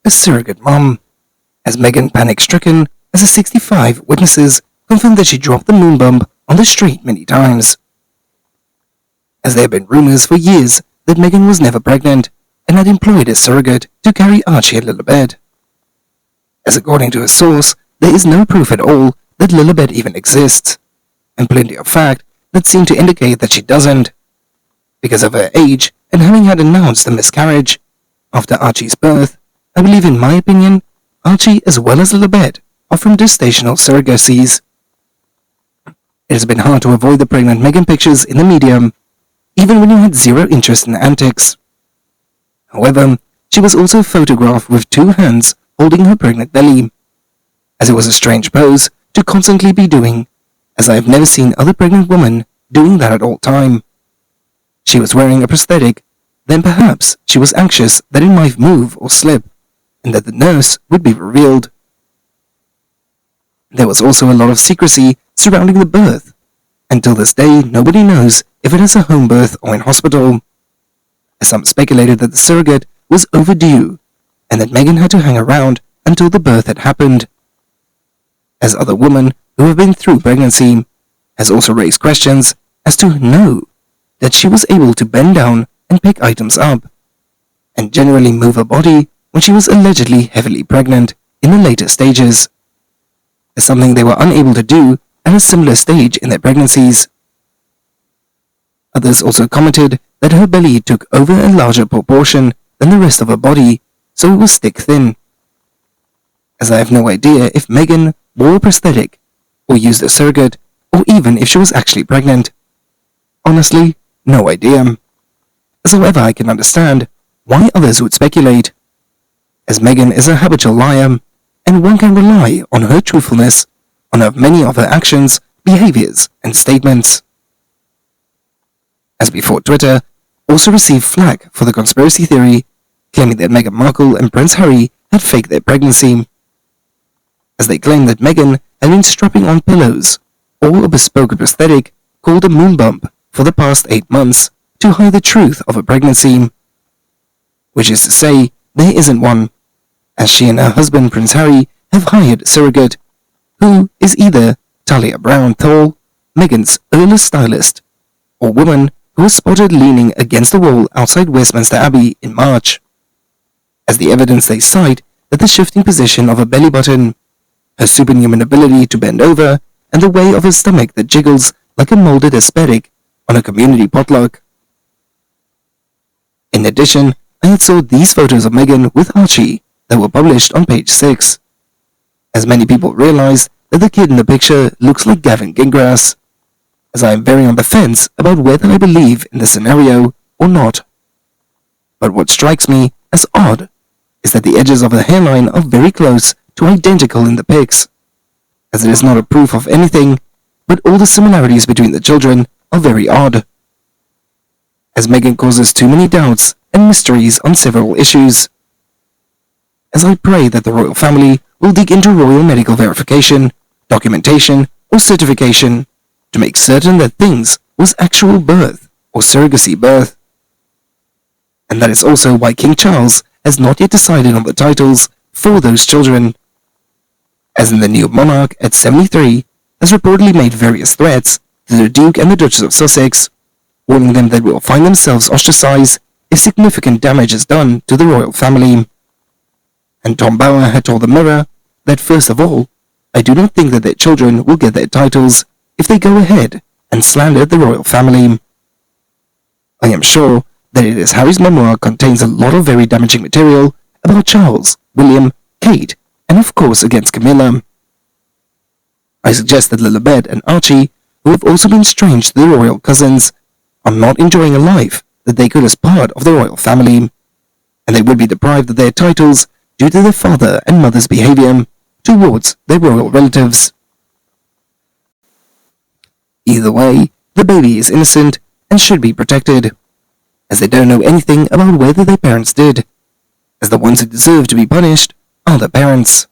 a surrogate mom. As Megan panic-stricken, as the 65 witnesses confirmed that she dropped the moon bump on the street many times. As there have been rumors for years that Megan was never pregnant and had employed a surrogate to carry Archie and Lilibet. As according to a source, there is no proof at all that Lilibet even exists, and plenty of fact that seem to indicate that she doesn't. Because of her age and having had announced a miscarriage after Archie's birth, I believe, in my opinion, Archie as well as Lilibet are from gestational surrogacies. It has been hard to avoid the pregnant Megan pictures in the media, even when you had zero interest in the antics. However, she was also photographed with two hands holding her pregnant belly, as it was a strange pose to constantly be doing, as I have never seen other pregnant women doing that at all time. She was wearing a prosthetic, then perhaps she was anxious that it might move or slip, and that the nurse would be revealed. There was also a lot of secrecy surrounding the birth. Until this day, nobody knows if it is a home birth or in hospital. Some speculated that the surrogate was overdue, and that Megan had to hang around until the birth had happened. As other women who have been through pregnancy has also raised questions as to know that she was able to bend down and pick items up, and generally move her body when she was allegedly heavily pregnant in the later stages, something they were unable to do at a similar stage in their pregnancies. Others also commented that her belly took over a larger proportion than the rest of her body, so it was stick thin. As I have no idea if Megan wore a prosthetic, or used a surrogate, or even if she was actually pregnant. Honestly, no idea. As however I can understand why others would speculate, as Megan is a habitual liar, and one can rely on her truthfulness on many of her actions, behaviors, and statements. As before, Twitter also received flack for the conspiracy theory, claiming that Meghan Markle and Prince Harry had faked their pregnancy, as they claimed that Meghan had been strapping on pillows or a bespoke prosthetic called a moon bump for the past 8 months to hide the truth of her pregnancy, which is to say, there isn't one, as she and her husband Prince Harry have hired a surrogate, who is either Talia Brown Thal, Meghan's earliest stylist, or woman who was spotted leaning against the wall outside Westminster Abbey in March, as the evidence they cite that the shifting position of her belly button, her superhuman ability to bend over, and the way of her stomach that jiggles like a molded aesthetic on a community potluck. In addition, I had saw these photos of Meghan with Archie that were published on page 6, as many people realize that the kid in the picture looks like Gavin Gingras, as I am very on the fence about whether I believe in the scenario or not. But what strikes me as odd is that the edges of the hairline are very close to identical in the pics, as it is not a proof of anything, but all the similarities between the children are very odd, as Meghan causes too many doubts and mysteries on several issues. As I pray that the royal family will dig into royal medical verification, documentation, or certification to make certain that things was actual birth or surrogacy birth. And that is also why King Charles has not yet decided on the titles for those children, as in the new monarch at 73 has reportedly made various threats to the Duke and the Duchess of Sussex, warning them that will find themselves ostracized if significant damage is done to the royal family. And Tom Bower had told the Mirror that first of all, I do not think that their children will get their titles if they go ahead and slander the royal family. I am sure that it is Harry's memoir contains a lot of very damaging material about Charles, William, Kate, and of course against Camilla. I suggest that Lilibet and Archie, who have also been strange to the royal cousins, are not enjoying a life that they could as part of the royal family, and they would be deprived of their titles due to their father and mother's behavior towards their royal relatives. Either way, the baby is innocent and should be protected, as they don't know anything about whether their parents did, as the ones who deserve to be punished are the parents.